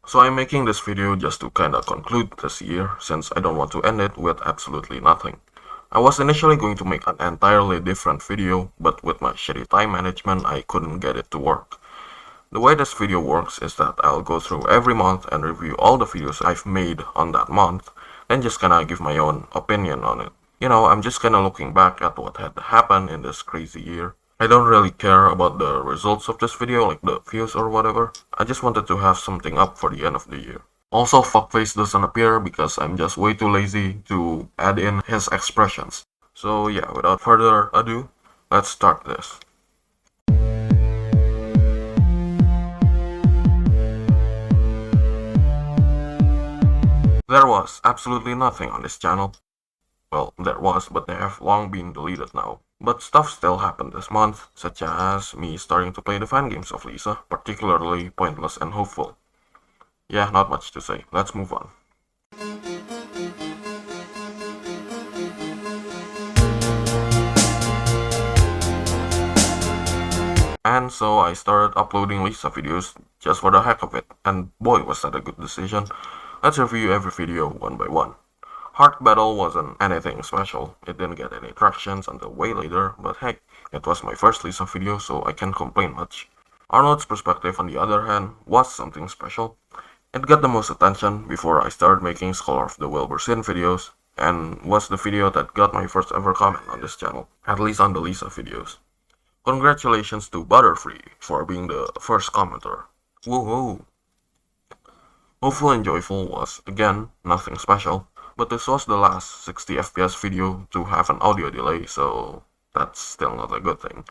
So I'm making this video just to kinda conclude this year, since I don't want to end it with absolutely nothing. I was initially going to make an entirely different video, but with my shitty time management I couldn't get it to work. The way this video works is that I'll go through every month and review all the videos I've made on that month, then just kinda give my own opinion on it. I'm just kinda looking back at what had happened in this crazy year. I don't really care about the results of this video, like the views or whatever. I just wanted to have something up for the end of the year. Also, fuckface doesn't appear because I'm just way too lazy to add in his expressions. So yeah, without further ado, let's start this. There was absolutely nothing on this channel. Well, there was, but they have long been deleted now. But stuff still happened this month, such as me starting to play the fan games of Lisa, particularly Pointless and Hopeful. Yeah, not much to say. Let's move on. And so I started uploading Lisa videos just for the heck of it, and boy was that a good decision. Let's review every video one by one. Heart Battle wasn't anything special, it didn't get any tractions until way later, but heck, it was my first Lisa video so I can't complain much. Arnold's perspective on the other hand was something special. It got the most attention before I started making Scholar of the Wilbur Sin videos, and was the video that got my first ever comment on this channel, at least on the Lisa videos. Congratulations to Butterfree for being the first commenter. Woohoo! Hopeful and Joyful was, again, nothing special, but this was the last 60 FPS video to have an audio delay, so that's still not a good thing.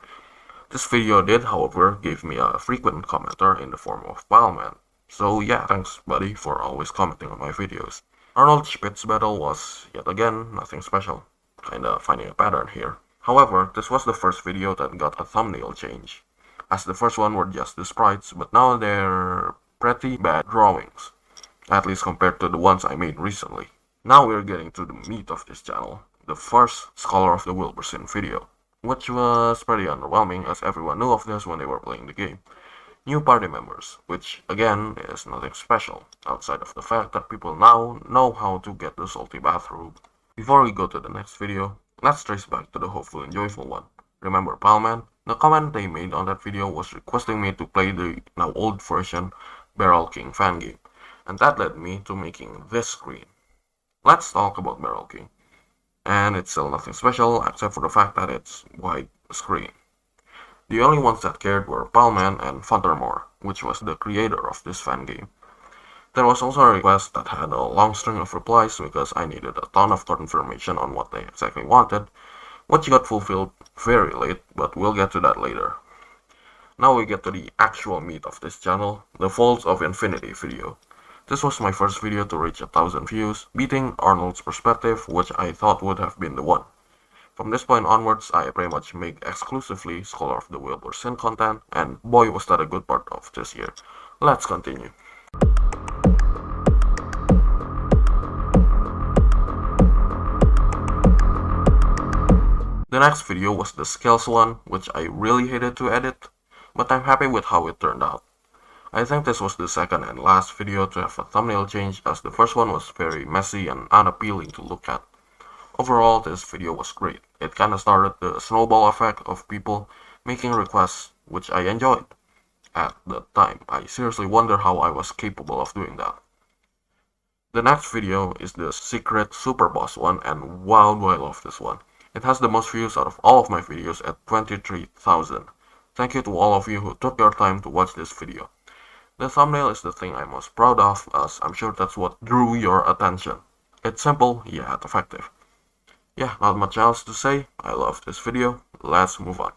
This video did, however, give me a frequent commenter in the form of Pileman, so yeah, thanks buddy for always commenting on my videos. Arnold Spitz battle was, yet again, nothing special, kinda finding a pattern here. However, this was the first video that got a thumbnail change, as the first one were just the sprites, but now they're pretty bad drawings, at least compared to the ones I made recently. Now we're getting to the meat of this channel, the first Scholar of the Wilbur Sin video, which was pretty underwhelming as everyone knew of this when they were playing the game. New party members, which again is nothing special, outside of the fact that people now know how to get the salty bathrobe. Before we go to the next video, let's trace back to the Hopeful and Joyful one. Remember Pileman? The comment they made on that video was requesting me to play the now old version Barrel King fan game, and that led me to making this screen. Let's talk about Barrel King. And it's still nothing special except for the fact that it's wide screen. The only ones that cared were Pileman and Funtermore, which was the creator of this fan game. There was also a request that had a long string of replies because I needed a ton of confirmation on what they exactly wanted, which got fulfilled very late, but we'll get to that later. Now we get to the actual meat of this channel, the Folds of Infinity video. This was my first video to reach 1,000 views, beating Arnold's perspective, which I thought would have been the one. From this point onwards, I pretty much make exclusively Scholar of the Wilbur Sin content, and boy was that a good part of this year. Let's continue. The next video was the Scales one, which I really hated to edit, but I'm happy with how it turned out. I think this was the second and last video to have a thumbnail change, as the first one was very messy and unappealing to look at. Overall, this video was great. It kinda started the snowball effect of people making requests, which I enjoyed. At the time, I seriously wonder how I was capable of doing that. The next video is the Secret Super Boss one, and wow do I love this one. It has the most views out of all of my videos at 23,000. Thank you to all of you who took your time to watch this video. The thumbnail is the thing I'm most proud of, as I'm sure that's what drew your attention. It's simple, yet effective. Yeah, not much else to say. I love this video. Let's move on.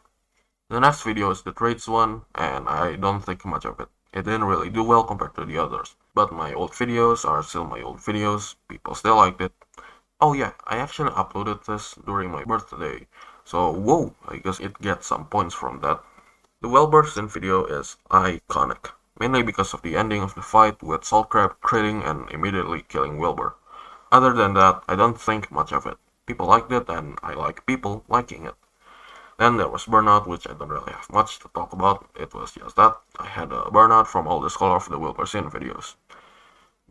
The next video is the trades one, and I don't think much of it. It didn't really do well compared to the others. But my old videos are still my old videos. People still liked it. Oh yeah, I actually uploaded this during my birthday. So whoa, I guess it gets some points from that. The Wilbur Sin video is iconic, mainly because of the ending of the fight with Saltcrab critting and immediately killing Wilbur. Other than that, I don't think much of it. People liked it, and I like people liking it. Then there was Burnout, which I don't really have much to talk about. It was just that I had a burnout from all the Scholar of the Wilbur Sin videos.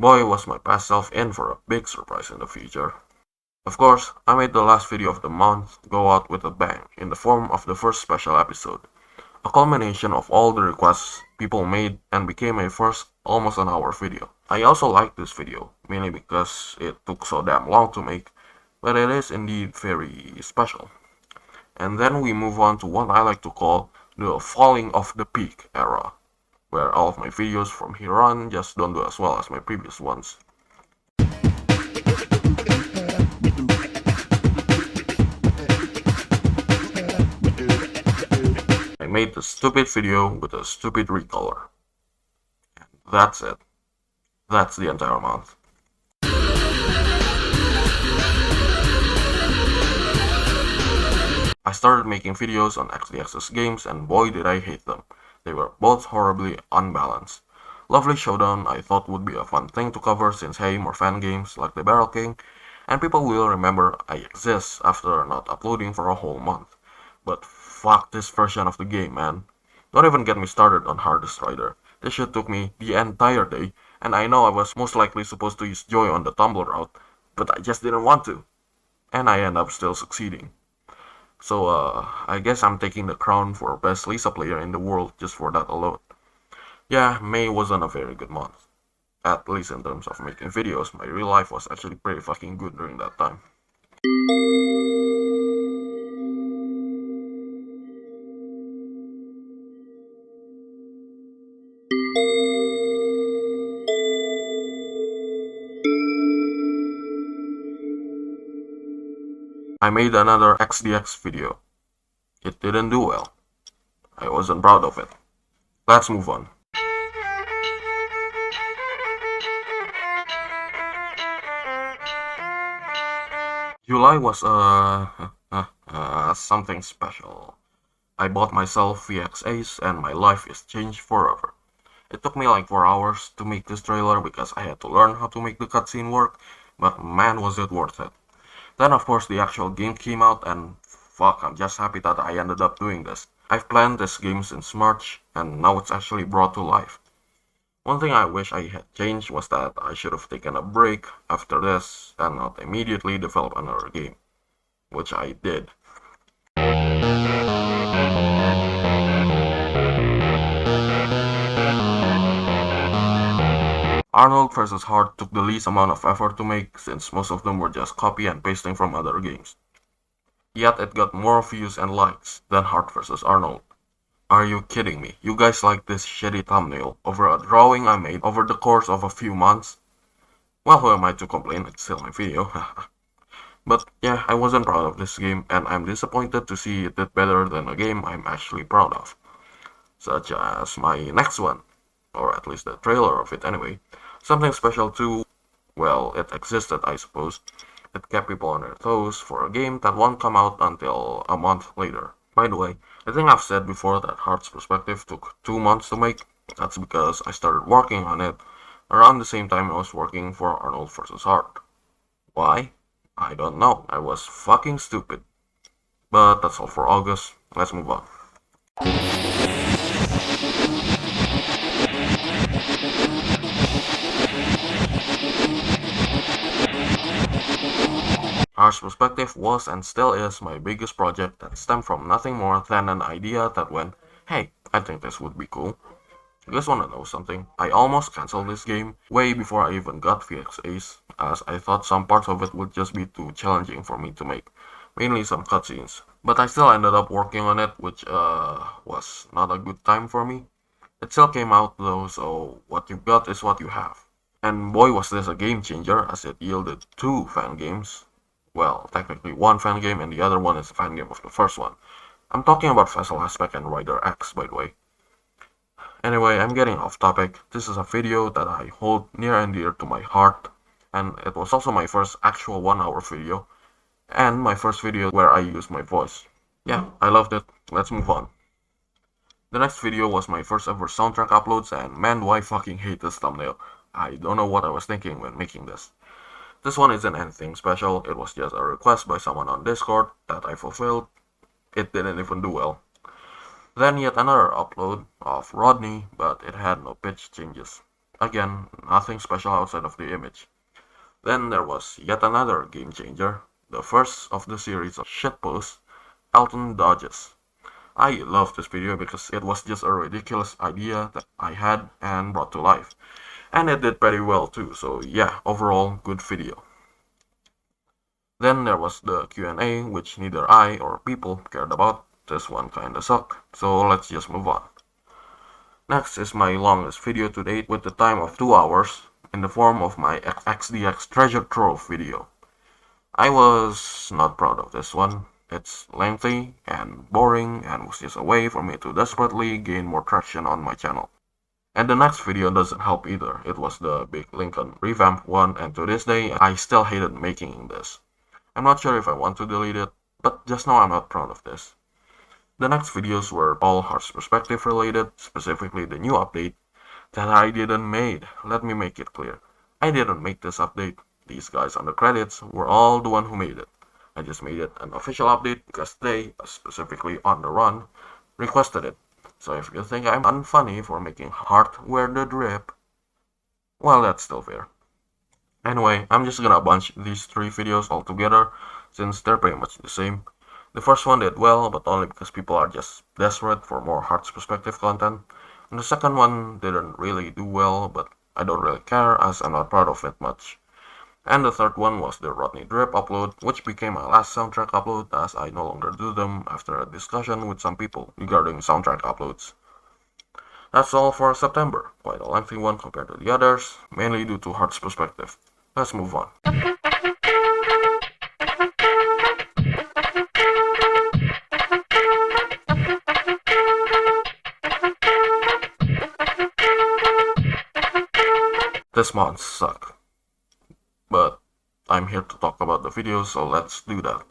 Boy, was my past self in for a big surprise in the future. Of course, I made the last video of the month go out with a bang in the form of the first special episode, a culmination of all the requests people made and became a first almost an hour video. I also like this video, mainly because it took so damn long to make, but it is indeed very special. And then we move on to what I like to call the falling off the peak era, where all of my videos from here on just don't do as well as my previous ones. I made the stupid video with a stupid recolor. That's it. That's the entire month. I started making videos on XDX's games and boy did I hate them. They were both horribly unbalanced. Lovely Showdown I thought would be a fun thing to cover since hey, more fan games like the Barrel King, and people will remember I exist after not uploading for a whole month. But fuck this version of the game, man. Don't even get me started on Hardest Rider. This shit took me the entire day, and I know I was most likely supposed to use Joy on the tumble route, but I just didn't want to. And I end up still succeeding. So, I guess I'm taking the crown for best Lisa player in the world just for that alone. Yeah, May wasn't a very good month. At least in terms of making videos, my real life was actually pretty fucking good during that time. I made another XDX video. It didn't do well. I wasn't proud of it. Let's move on. July was something special. I bought myself VX Ace and my life is changed forever. It took me like 4 hours to make this trailer because I had to learn how to make the cutscene work, but man was it worth it. Then of course the actual game came out and fuck, I'm just happy that I ended up doing this. I've planned this game since March and now it's actually brought to life. One thing I wish I had changed was that I should have taken a break after this and not immediately develop another game, which I did. Arnold vs. Hart took the least amount of effort to make since most of them were just copy and pasting from other games. Yet it got more views and likes than Hart vs. Arnold. Are you kidding me? You guys like this shitty thumbnail over a drawing I made over the course of a few months? Well, who am I to complain? It's still my video. But yeah, I wasn't proud of this game and I'm disappointed to see it did better than a game I'm actually proud of. Such as my next one, or at least the trailer of it anyway. Something special too, well, it existed I suppose. It kept people on their toes for a game that won't come out until a month later. By the way, I think I've said before that Hart's Perspective took 2 months to make. That's because I started working on it around the same time I was working for Arnold vs. Hart. Why? I don't know. I was fucking stupid. But that's all for August. Let's move on. Harsh Perspective was and still is my biggest project that stemmed from nothing more than an idea that went, hey, I think this would be cool. You guys wanna know something? I almost cancelled this game way before I even got VX Ace, as I thought some parts of it would just be too challenging for me to make, mainly some cutscenes. But I still ended up working on it, which was not a good time for me. It still came out though, so what you got is what you have. And boy was this a game changer, as it yielded 2 fan games. Well, technically 1 fan game and the other one is a fan game of the first one. I'm talking about Vessel Aspect and Rider X, by the way. Anyway, I'm getting off topic. This is a video that I hold near and dear to my heart, and it was also my first actual 1-hour video, and my first video where I used my voice. Yeah, I loved it. Let's move on. The next video was my first ever soundtrack uploads, and man do I fucking hate this thumbnail. I don't know what I was thinking when making this. This one isn't anything special, it was just a request by someone on Discord that I fulfilled. It didn't even do well. Then yet another upload of Rodney, but it had no pitch changes. Again, nothing special outside of the image. Then there was yet another game changer, the first of the series of shitposts, Elton Dodges. I love this video because it was just a ridiculous idea that I had and brought to life. And it did pretty well too, so yeah, overall good video. Then there was the Q&A, which neither I or people cared about. This one kinda sucked, so let's just move on. Next is my longest video to date with the time of 2 hours in the form of my XDX treasure trove video. I was not proud of this one. It's lengthy and boring and was just a way for me to desperately gain more traction on my channel. And the next video doesn't help either. It was the Big Lincoln revamp one, and to this day I still hated making this. I'm not sure if I want to delete it, but just know I'm not proud of this. The next videos were all Hearts Perspective related, specifically the new update that I didn't make. Let me make it clear. I didn't make this update. These guys on the credits were all the one who made it. I just made it an official update because they, specifically on the run, requested it. So if you think I'm unfunny for making Heart Wear the Drip, well, that's still fair. Anyway, I'm just gonna bunch these 3 videos all together since they're pretty much the same. The first one did well, but only because people are just desperate for more Hearts Perspective content. And the second one didn't really do well, but I don't really care as I'm not proud of it much. And the third one was the Rodney Drip upload, which became my last soundtrack upload as I no longer do them after a discussion with some people regarding soundtrack uploads. That's all for September, quite a lengthy one compared to the others, mainly due to Hearts Perspective. Let's move on. This month sucked, but I'm here to talk about the video, so let's do that.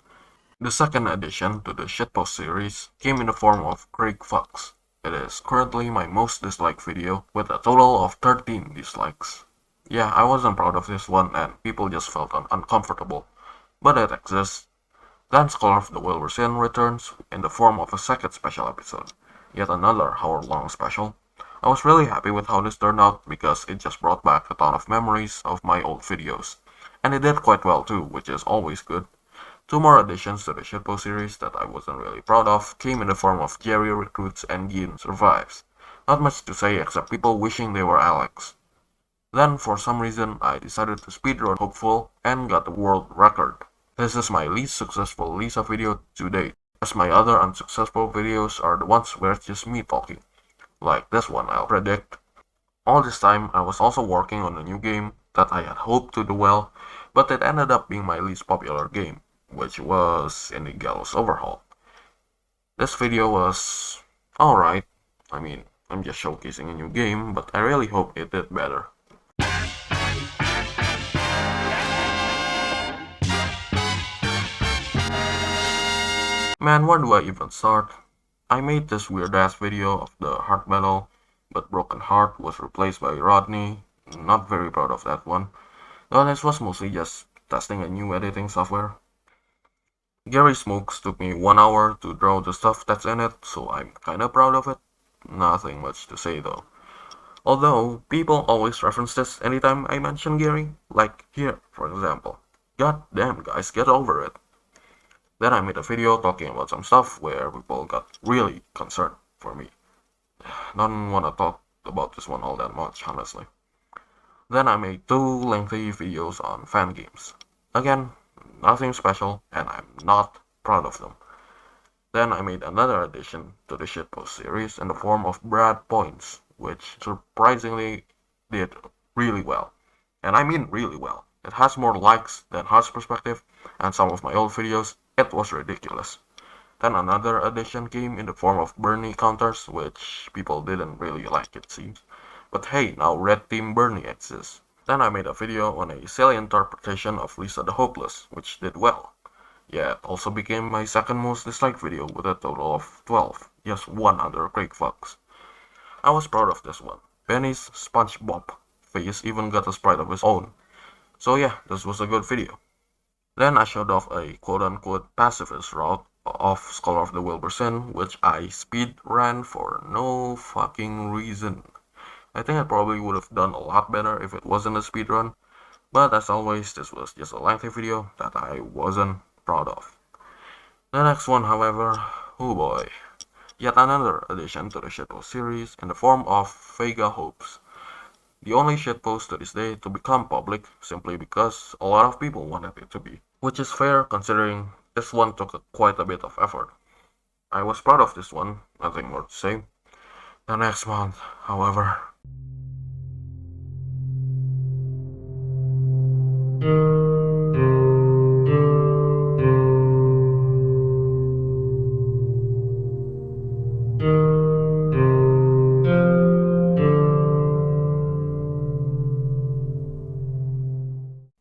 The second addition to the shitpost series came in the form of Craig Fox. It is currently my most disliked video, with a total of 13 dislikes. Yeah, I wasn't proud of this one and people just felt uncomfortable, but it exists. Then Scholar of the Wilbur Sin returns in the form of a second special episode, yet another hour-long special. I was really happy with how this turned out because it just brought back a ton of memories of my old videos. And it did quite well too, which is always good. 2 more additions to the shitpost series that I wasn't really proud of came in the form of Jerry Recruits and Gin Survives. Not much to say except people wishing they were Alex. Then for some reason I decided to speedrun Hopeful and got the world record. This is my least successful Lisa video to date, as my other unsuccessful videos are the ones where it's just me talking. Like this one, I'll predict. All this time, I was also working on a new game that I had hoped to do well, but it ended up being my least popular game, which was Indie Gallows Overhaul. This video was alright. I mean, I'm just showcasing a new game, but I really hope it did better. Man, where do I even start? I made this weird ass video of the Heart Battle, but Broken Heart was replaced by Rodney. Not very proud of that one. Though this was mostly just testing a new editing software. Gary Smokes took me 1 hour to draw the stuff that's in it, so I'm kinda proud of it. Nothing much to say though. Although, people always reference this anytime I mention Gary, like here, for example. God damn guys, get over it. Then I made a video talking about some stuff where people got really concerned for me. Don't wanna talk about this one all that much, honestly. Then I made 2 lengthy videos on fan games. Again, nothing special, and I'm not proud of them. Then I made another addition to the shitpost series in the form of Brad Points, which surprisingly did really well. And I mean really well. It has more likes than Hearts Perspective, and some of my old videos. It was ridiculous. Then another addition came in the form of Bernie counters, which people didn't really like it seems. But hey, now Red Team Bernie exists. Then I made a video on a silly interpretation of Lisa the Hopeless, which did well. Yeah, it also became my second most disliked video with a total of 12. Yes, 1 under Craig Fox. I was proud of this one. Benny's SpongeBob face even got a sprite of his own. So yeah, this was a good video. Then I showed off a quote-unquote pacifist route of Scholar of the Wilbur Sin, which I speed ran for no fucking reason. I think I probably would have done a lot better if it wasn't a speedrun, but as always, this was just a lengthy video that I wasn't proud of. The next one, however, oh boy, yet another addition to the shitpost series in the form of Vega Hopes. The only shitpost to this day to become public simply because a lot of people wanted it to be. Which is fair considering this one took quite a bit of effort. I was proud of this one, nothing more to say. The next month, however,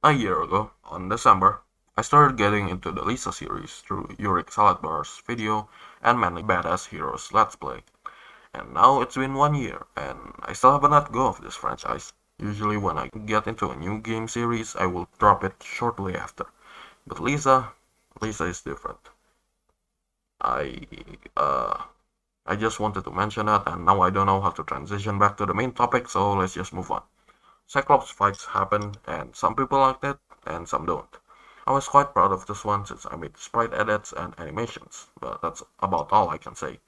a year ago, on December, I started getting into the Lisa series through Yurik Saladbar's video and many Badass Heroes Let's Play. And now it's been 1 year, and I still haven't let go of this franchise. Usually when I get into a new game series, I will drop it shortly after. But Lisa is different. I, uh, I just wanted to mention that, and now I don't know how to transition back to the main topic, so let's just move on. Cyclops fights happen, and some people liked it, and some don't. I was quite proud of this one since I made sprite edits and animations, but that's about all I can say.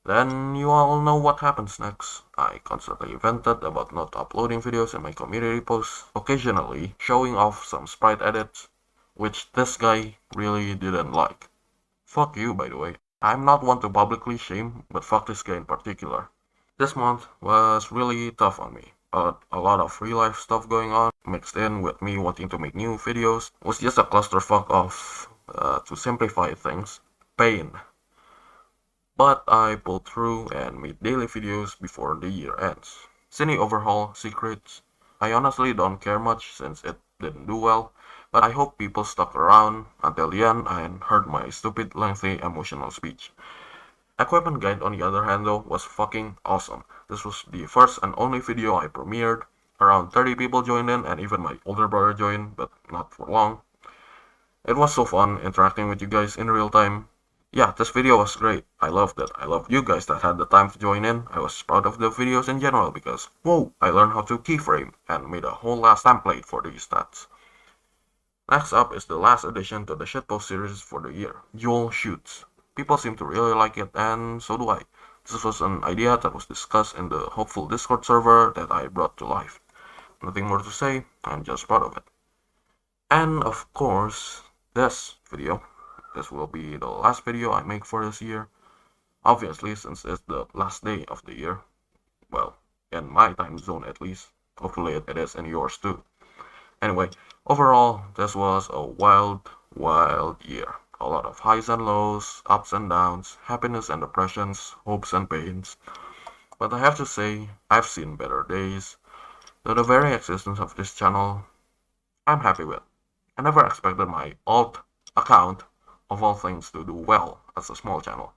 Then you all know what happens next. I constantly vented about not uploading videos in my community posts, occasionally showing off some sprite edits, which this guy really didn't like. Fuck you, by the way. I'm not one to publicly shame, but fuck this guy in particular. This month was really tough on me. A lot of real life stuff going on, mixed in with me wanting to make new videos, was just a clusterfuck of, to simplify things, pain. But I pulled through and made daily videos before the year ends. Cine Overhaul Secrets. I honestly don't care much since it didn't do well, but I hope people stuck around until the end and heard my stupid, lengthy, emotional speech. Equipment Guide, on the other hand, though, was fucking awesome. This was the first and only video I premiered. Around 30 people joined in, and even my older brother joined, but not for long. It was so fun interacting with you guys in real time. Yeah, this video was great. I loved it. I loved you guys that had the time to join in. I was proud of the videos in general because, whoa, I learned how to keyframe and made a whole last template for these stats. Next up is the last addition to the shitpost series for the year, Dual Shoots. People seem to really like it, and so do I. This was an idea that was discussed in the hopeful Discord server that I brought to life. Nothing more to say, I'm just proud of it. And of course, this video. This will be the last video I make for this year. Obviously, since it's the last day of the year. Well, in my time zone at least. Hopefully it is in yours too. Anyway, overall, this was a wild, wild year. A lot of highs and lows, ups and downs, happiness and depressions, hopes and pains. But I have to say, I've seen better days. So the very existence of this channel, I'm happy with. I never expected my alt account, of all things, to do well as a small channel.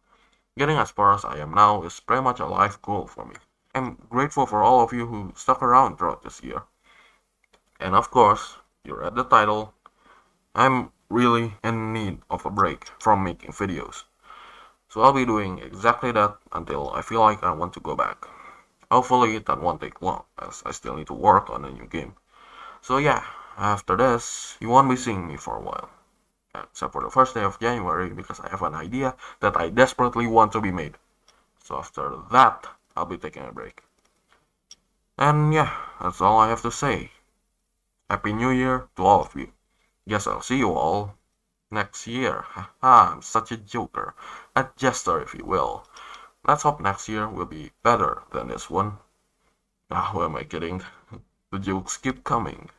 Getting as far as I am now is pretty much a life goal for me. I'm grateful for all of you who stuck around throughout this year. And of course, you read the title, I'm really in need of a break from making videos. So I'll be doing exactly that until I feel like I want to go back. Hopefully that won't take long, as I still need to work on a new game. So yeah, after this, you won't be seeing me for a while. Except for the first day of January, because I have an idea that I desperately want to be made. So after that, I'll be taking a break. And yeah, that's all I have to say. Happy New Year to all of you. Guess I'll see you all next year. Haha, I'm such a joker. A jester, if you will. Let's hope next year will be better than this one. Ah, who am I kidding? The jokes keep coming.